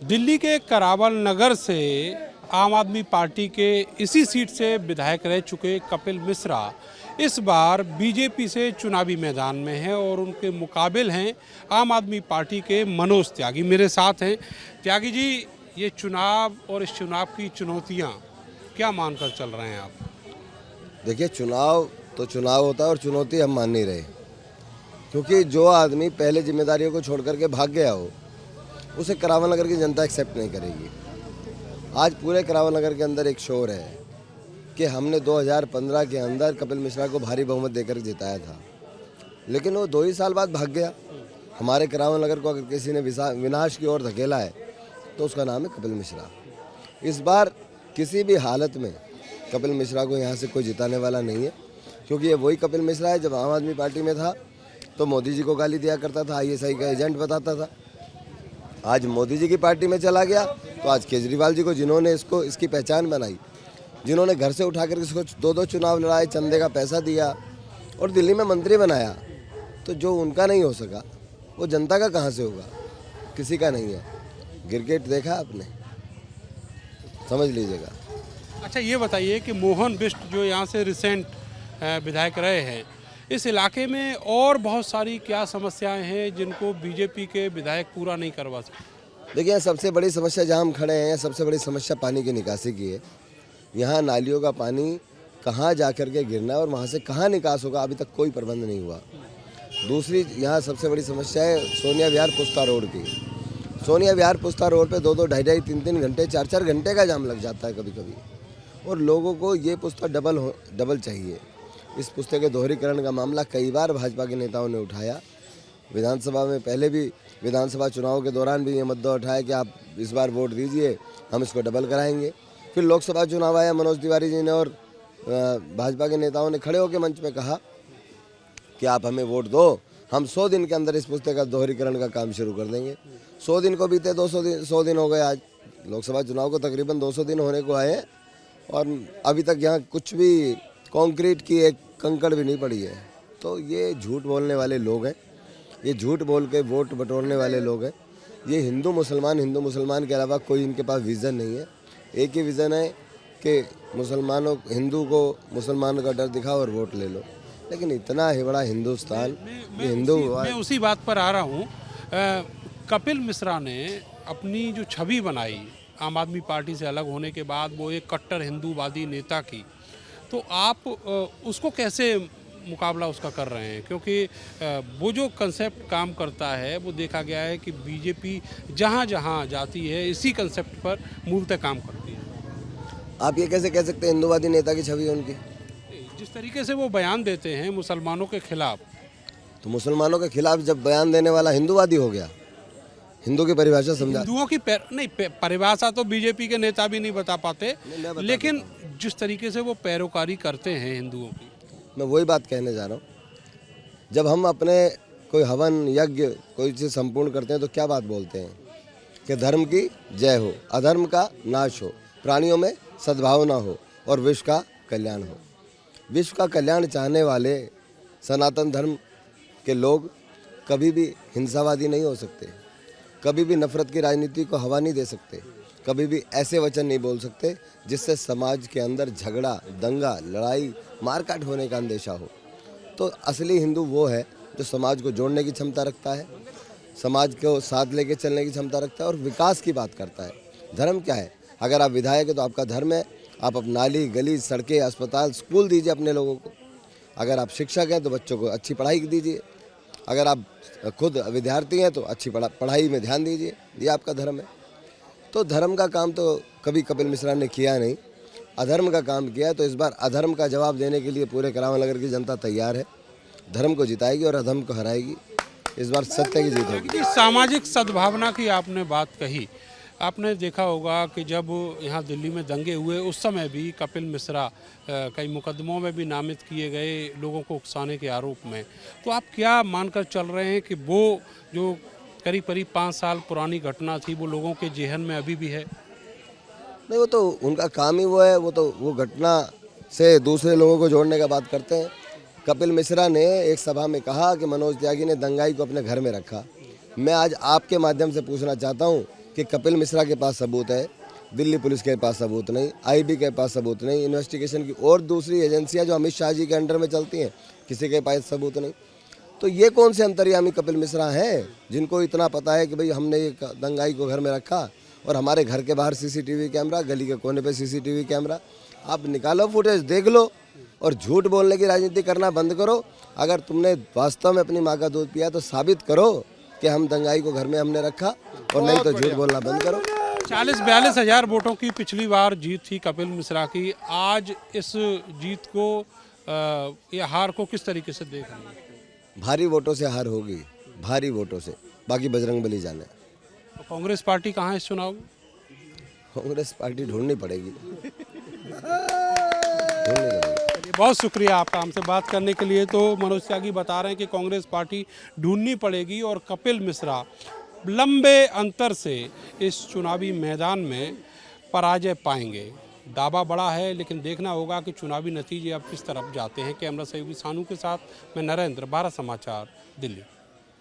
दिल्ली के करावल नगर से आम आदमी पार्टी के इसी सीट से विधायक रह चुके कपिल मिश्रा इस बार बीजेपी से चुनावी मैदान में हैं और उनके मुकाबिल हैं आम आदमी पार्टी के मनोज त्यागी। मेरे साथ हैं त्यागी जी। ये चुनाव और इस चुनाव की चुनौतियां क्या मानकर चल रहे हैं आप? देखिए, चुनाव तो चुनाव होता है और चुनौती हम मान नहीं रहे, क्योंकि जो आदमी पहले जिम्मेदारियों को छोड़ करके भाग गया हो उसे करावल नगर की जनता एक्सेप्ट नहीं करेगी। आज पूरे करावल नगर के अंदर एक शोर है कि हमने 2015 के अंदर कपिल मिश्रा को भारी बहुमत देकर जिताया था, लेकिन वो 2 ही साल बाद भाग गया। हमारे करावल नगर को अगर किसी ने विनाश की ओर धकेला है तो उसका नाम है कपिल मिश्रा। इस बार किसी भी हालत में कपिल मिश्रा को यहाँ से कोई जिताने वाला नहीं है, क्योंकि ये वही कपिल मिश्रा है जब आम आदमी पार्टी में था तो मोदी जी को गाली दिया करता था, ISI का एजेंट बताता था। आज मोदी जी की पार्टी में चला गया तो आज केजरीवाल जी को, जिन्होंने इसकी पहचान बनाई, जिन्होंने घर से उठाकर इसको 2-2 चुनाव लड़ाए, चंदे का पैसा दिया और दिल्ली में मंत्री बनाया, तो जो उनका नहीं हो सका वो जनता का कहाँ से होगा? किसी का नहीं है। क्रिकेट देखा आपने, समझ लीजिएगा। अच्छा, ये बताइए कि मोहन बिष्ट जो यहाँ से रिसेंट विधायक रहे हैं, इस इलाके में और बहुत सारी क्या समस्याएं हैं जिनको बीजेपी के विधायक पूरा नहीं करवा सकते? देखिए, सबसे बड़ी समस्या जहाँ हम खड़े हैं, सबसे बड़ी समस्या पानी की निकासी की है। यहाँ नालियों का पानी कहाँ जा कर के गिरना है और वहाँ से कहाँ निकास होगा, अभी तक कोई प्रबंध नहीं हुआ। दूसरी यहाँ सबसे बड़ी समस्या है सोनिया विहार पुस्ता रोड की। सोनिया विहार पुस्ता रोड पे 2-2, 2.5-2, 3-3 घंटे, 4-4 घंटे का जाम लग जाता है कभी कभी, और लोगों को ये पुस्ता डबल चाहिए। इस पुस्ते के दोहरीकरण का मामला कई बार भाजपा के नेताओं ने उठाया। विधानसभा में पहले भी, विधानसभा चुनाव के दौरान भी ये मुद्दा उठाया कि आप इस बार वोट दीजिए, हम इसको डबल कराएंगे। फिर लोकसभा चुनाव आया, मनोज तिवारी जी ने और भाजपा के नेताओं ने खड़े होकर मंच पे कहा कि आप हमें वोट दो, हम 100 दिन के अंदर इस पुस्ते का दोहरीकरण का काम शुरू कर देंगे। 100 दिन को बीते, 100 दिन हो गए। आज लोकसभा चुनाव को तकरीबन 200 दिन होने को आए और अभी तक यहाँ कुछ भी कंक्रीट की एक कंकड़ भी नहीं पड़ी है। तो ये झूठ बोलने वाले लोग हैं, ये झूठ बोल के वोट बटोरने वाले लोग हैं। ये हिंदू मुसलमान के अलावा कोई इनके पास विज़न नहीं है। एक ही विज़न है कि हिंदू को मुसलमानों का डर दिखाओ और वोट ले लो। लेकिन इतना ही बड़ा हिंदुस्तान, मैं उसी बात पर आ रहा हूँ। कपिल मिश्रा ने अपनी जो छवि बनाई आम आदमी पार्टी से अलग होने के बाद, वो एक कट्टर हिंदूवादी नेता की, तो आप उसको कैसे मुकाबला उसका कर रहे हैं? क्योंकि वो जो कंसेप्ट काम करता है वो देखा गया है कि बीजेपी जहाँ जहाँ जाती है इसी कंसेप्ट पर मूलतः काम करती है। आप ये कैसे कह सकते हैं हिंदूवादी नेता की छवि है उनकी? जिस तरीके से वो बयान देते हैं मुसलमानों के खिलाफ, तो मुसलमानों के खिलाफ जब बयान देने वाला हिंदूवादी हो गया, हिंदू की परिभाषा समझा? हिंदुओं की परिभाषा तो बीजेपी के नेता भी नहीं बता पाते, लेकिन जिस तरीके से वो पैरोकारी करते हैं हिंदुओं की, मैं वही बात कहने जा रहा हूँ। जब हम अपने कोई हवन यज्ञ कोई चीज़ संपूर्ण करते हैं तो क्या बात बोलते हैं कि धर्म की जय हो, अधर्म का नाश हो, प्राणियों में सद्भावना हो और विश्व का कल्याण हो। विश्व का कल्याण चाहने वाले सनातन धर्म के लोग कभी भी हिंसावादी नहीं हो सकते, कभी भी नफरत की राजनीति को हवा नहीं दे सकते, कभी भी ऐसे वचन नहीं बोल सकते जिससे समाज के अंदर झगड़ा, दंगा, लड़ाई, मारकाट होने का अंदेशा हो। तो असली हिंदू वो है जो समाज को जोड़ने की क्षमता रखता है, समाज को साथ लेके चलने की क्षमता रखता है और विकास की बात करता है। धर्म क्या है? अगर आप विधायक हैं तो आपका धर्म है आप नाली, गली, सड़कें, अस्पताल, स्कूल दीजिए अपने लोगों को। अगर आप शिक्षक हैं तो बच्चों को अच्छी पढ़ाई दीजिए। अगर आप खुद विद्यार्थी हैं तो अच्छी पढ़ाई में ध्यान दीजिए, ये आपका धर्म है। तो धर्म का काम तो कभी कपिल मिश्रा ने किया नहीं, अधर्म का काम किया है। तो इस बार अधर्म का जवाब देने के लिए पूरे करावल नगर की जनता तैयार है। धर्म को जिताएगी और अधर्म को हराएगी। इस बार सत्य की जीत होगी। सामाजिक सद्भावना की आपने बात कही। आपने देखा होगा कि जब यहाँ दिल्ली में दंगे हुए उस समय भी कपिल मिश्रा कई मुकदमों में भी नामित किए गए लोगों को उकसाने के आरोप में। तो आप क्या मानकर चल रहे हैं कि वो जो करीब 5 साल पुरानी घटना थी वो लोगों के जेहन में अभी भी है? नहीं, वो तो उनका काम ही वो है। वो घटना से दूसरे लोगों को जोड़ने का बात करते हैं। कपिल मिश्रा ने एक सभा में कहा कि मनोज त्यागी ने दंगाई को अपने घर में रखा। मैं आज आपके माध्यम से पूछना चाहता हूं कि कपिल मिश्रा के पास सबूत है, दिल्ली पुलिस के पास सबूत नहीं, आईबी के पास सबूत नहीं, इन्वेस्टिगेशन की और दूसरी एजेंसियां जो अमित शाह जी के अंडर में चलती हैं, किसी के पास सबूत नहीं। तो ये कौन से अंतर्यामी कपिल मिश्रा हैं जिनको इतना पता है कि भाई हमने ये दंगाई को घर में रखा और हमारे घर के बाहर सीसीटीवी कैमरा, गली के कोने पे सीसीटीवी कैमरा। आप निकालो फुटेज, देख लो और झूठ बोलने की राजनीति करना बंद करो। अगर तुमने वास्तव में अपनी माँ का दूध पिया तो साबित करो कि हम दंगाई को घर में हमने रखा, और नहीं तो झूठ बोलना बंद करो। 40-42 हज़ार वोटों की पिछली बार जीत थी कपिल मिश्रा की। आज इस जीत को या हार को किस तरीके से देख रहे हैं? भारी वोटों से हार होगी, भारी वोटों से, बाकी बजरंगबली जाने। तो कांग्रेस पार्टी कहाँ है इस चुनाव में? कांग्रेस पार्टी ढूंढनी पड़ेगी। बहुत शुक्रिया आपका हमसे बात करने के लिए। तो मनोज त्यागी बता रहे हैं कि कांग्रेस पार्टी ढूंढनी पड़ेगी और कपिल मिश्रा लंबे अंतर से इस चुनावी मैदान में पराजय पाएंगे। दावा बड़ा है, लेकिन देखना होगा कि चुनावी नतीजे अब किस तरफ जाते हैं। कैमरा सहयोगी सानू के साथ मैं नरेंद्र, भारत समाचार, दिल्ली।